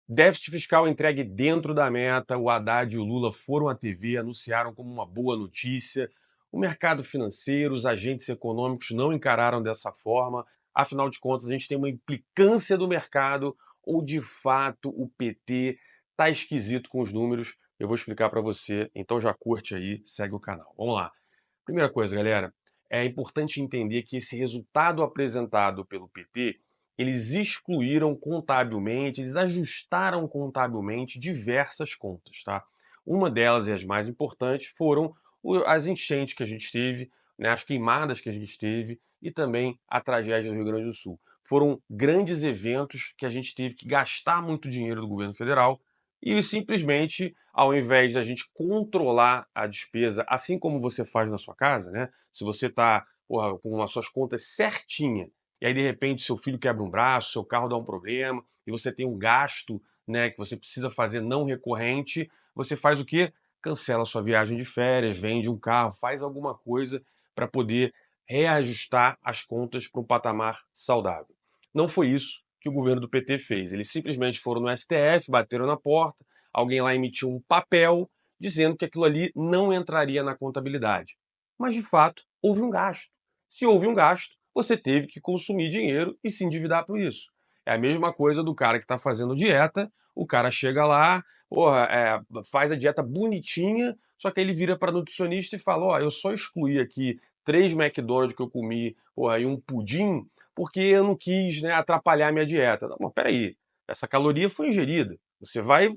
Déficit fiscal entregue dentro da meta, o Haddad e o Lula foram à TV, anunciaram como uma boa notícia. O mercado financeiro, os agentes econômicos não encararam dessa forma. Afinal de contas, a gente tem uma implicância do mercado ou de fato o PT tá esquisito com os números? Eu vou explicar para você, então já curte aí, segue o canal. Vamos lá. Primeira coisa, galera, é importante entender que esse resultado apresentado pelo PT, eles excluíram contabilmente, eles ajustaram contabilmente diversas contas, tá? Uma delas e as mais importantes foram as enchentes que a gente teve, né, as queimadas que a gente teve e também a tragédia do Rio Grande do Sul. Foram grandes eventos que a gente teve que gastar muito dinheiro do governo federal e simplesmente, ao invés da gente controlar a despesa, assim como você faz na sua casa, né? Se você está com as suas contas certinha, e aí de repente seu filho quebra um braço, seu carro dá um problema, e você tem um gasto, né, que você precisa fazer não recorrente, você faz o quê? Cancela a sua viagem de férias, vende um carro, faz alguma coisa para poder reajustar as contas para um patamar saudável. Não foi isso que o governo do PT fez. Eles simplesmente foram no STF, bateram na porta, alguém lá emitiu um papel dizendo que aquilo ali não entraria na contabilidade. Mas, de fato, houve um gasto. Se houve um gasto, você teve que consumir dinheiro e se endividar por isso. É a mesma coisa do cara que está fazendo dieta, o cara chega lá, porra, faz a dieta bonitinha, só que aí ele vira para nutricionista e fala: Ó, eu só excluí aqui 3 McDonald's que eu comi, porra, e um pudim, porque eu não quis, né, atrapalhar a minha dieta. Não, mas peraí, essa caloria foi ingerida. Você vai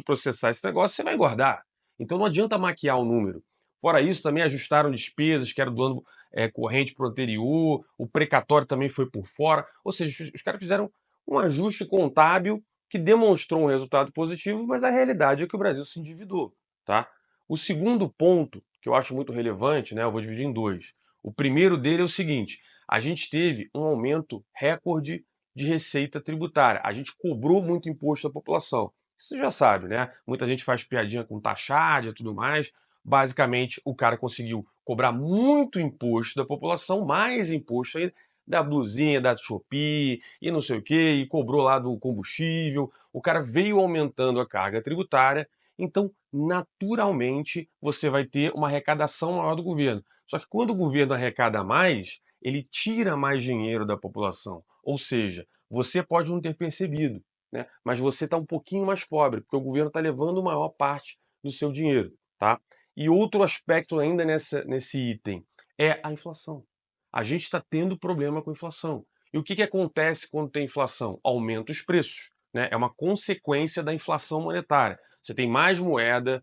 processar esse negócio, você vai engordar. Então não adianta maquiar o número. Fora isso, também ajustaram despesas, que era do ano corrente para o anterior, o precatório também foi por fora. Ou seja, os caras fizeram um ajuste contábil que demonstrou um resultado positivo, mas a realidade é que o Brasil se endividou. Tá? O segundo ponto, que eu acho muito relevante, né, eu vou dividir em dois. O primeiro dele é o seguinte: a gente teve um aumento recorde de receita tributária. A gente cobrou muito imposto da população. Isso você já sabe, né? Muita gente faz piadinha com taxária e tudo mais. Basicamente, o cara conseguiu cobrar muito imposto da população, mais imposto aí da blusinha, da Shopee e não sei o que, e cobrou lá do combustível. O cara veio aumentando a carga tributária, então, naturalmente, você vai ter uma arrecadação maior do governo. Só que quando o governo arrecada mais, ele tira mais dinheiro da população. Ou seja, você pode não ter percebido, né? Mas você está um pouquinho mais pobre, porque o governo está levando maior parte do seu dinheiro. Tá? E outro aspecto ainda nesse item é a inflação. A gente está tendo problema com a inflação. E o que acontece quando tem inflação? Aumenta os preços. Né? É uma consequência da inflação monetária. Você tem mais moeda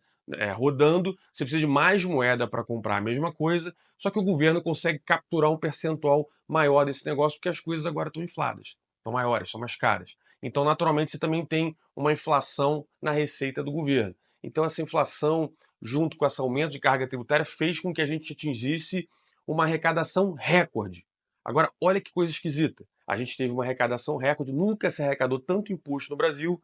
rodando, você precisa de mais moeda para comprar a mesma coisa, só que o governo consegue capturar um percentual maior desse negócio porque as coisas agora estão infladas, estão maiores, são mais caras. Então, naturalmente, você também tem uma inflação na receita do governo. Então, essa inflação, junto com esse aumento de carga tributária, fez com que a gente atingisse uma arrecadação recorde. Agora, olha que coisa esquisita. A gente teve uma arrecadação recorde, nunca se arrecadou tanto imposto no Brasil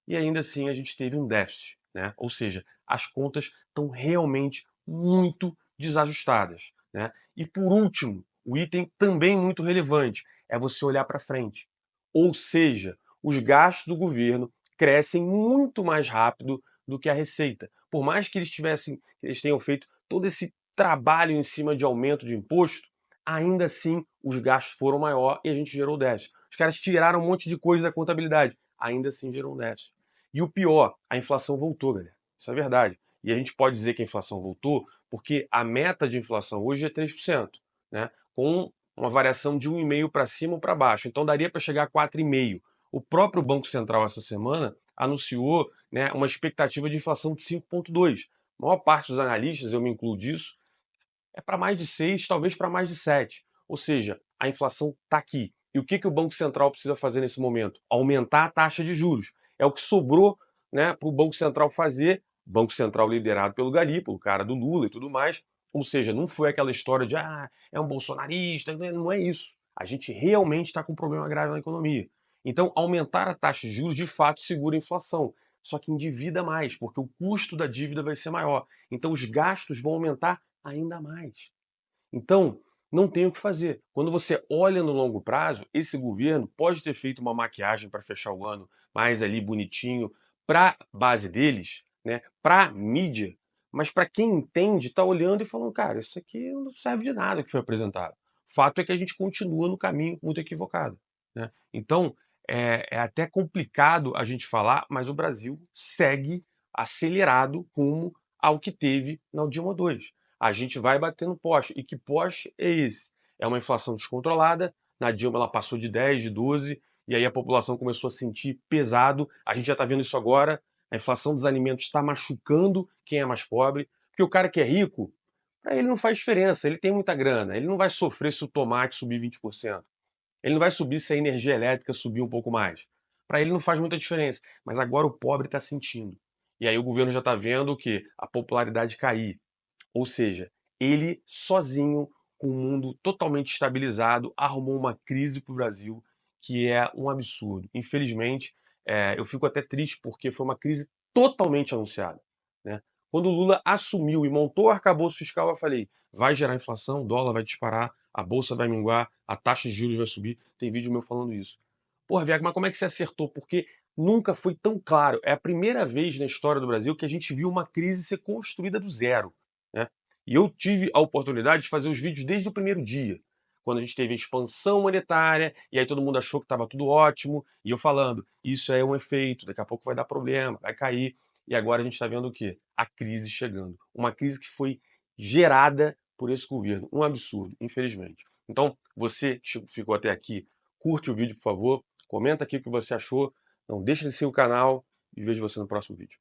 e ainda assim a gente teve um déficit. Né? Ou seja, as contas estão realmente muito desajustadas. Né? E por último, o item também muito relevante é você olhar para frente. Ou seja, os gastos do governo crescem muito mais rápido do que a receita. Por mais que eles tenham feito todo esse trabalho em cima de aumento de imposto, ainda assim os gastos foram maior e a gente gerou déficit. Os caras tiraram um monte de coisa da contabilidade, ainda assim gerou um déficit. E o pior, a inflação voltou, galera. Isso é verdade. E a gente pode dizer que a inflação voltou porque a meta de inflação hoje é 3%, né? Com uma variação de 1,5% para cima ou para baixo. Então daria para chegar a 4,5%. O próprio Banco Central essa semana anunciou, né, uma expectativa de inflação de 5,2%. A maior parte dos analistas, eu me incluo disso, é para mais de 6, talvez para mais de 7. Ou seja, a inflação está aqui. E o que o Banco Central precisa fazer nesse momento? Aumentar a taxa de juros. É o que sobrou, né, para o Banco Central fazer. Banco Central liderado pelo Garipo, o cara do Lula e tudo mais. Ou seja, não foi aquela história de é um bolsonarista, não é isso. A gente realmente está com um problema grave na economia. Então, aumentar a taxa de juros de fato segura a inflação. Só que endivida mais, porque o custo da dívida vai ser maior. Então, os gastos vão aumentar ainda mais. Então, não tem o que fazer. Quando você olha no longo prazo, esse governo pode ter feito uma maquiagem para fechar o ano mais ali bonitinho para base deles, né, para mídia, mas para quem entende está olhando e falando, cara, isso aqui não serve de nada que foi apresentado. Fato é que a gente continua no caminho muito equivocado, né? Então é até complicado a gente falar, mas o Brasil segue acelerado rumo ao que teve na Dilma 2. A gente vai bater no poste. E que poste é esse? É uma inflação descontrolada. Na Dilma ela passou de 10, de 12, e aí a população começou a sentir pesado. A gente já está vendo isso agora. A inflação dos alimentos está machucando quem é mais pobre. Porque o cara que é rico, para ele não faz diferença. Ele tem muita grana. Ele não vai sofrer se o tomate subir 20%. Ele não vai subir se a energia elétrica subir um pouco mais. Para ele não faz muita diferença. Mas agora o pobre está sentindo. E aí o governo já está vendo o quê? A popularidade cair. Ou seja, ele sozinho, com o mundo totalmente estabilizado, arrumou uma crise para o Brasil que é um absurdo. Infelizmente, eu fico até triste porque foi uma crise totalmente anunciada, né? Quando o Lula assumiu e montou o arcabouço fiscal, eu falei, vai gerar inflação, o dólar vai disparar, a bolsa vai minguar, a taxa de juros vai subir. Tem vídeo meu falando isso. Porra, Viago, mas como é que você acertou? Porque nunca foi tão claro. É a primeira vez na história do Brasil que a gente viu uma crise ser construída do zero, né? E eu tive a oportunidade de fazer os vídeos desde o primeiro dia, quando a gente teve a expansão monetária, e aí todo mundo achou que estava tudo ótimo, e eu falando, isso é um efeito, daqui a pouco vai dar problema, vai cair. E agora a gente está vendo o quê? A crise chegando. Uma crise que foi gerada por esse governo. Um absurdo, infelizmente. Então, você que ficou até aqui, curte o vídeo, por favor, comenta aqui o que você achou, não deixe de seguir o canal e vejo você no próximo vídeo.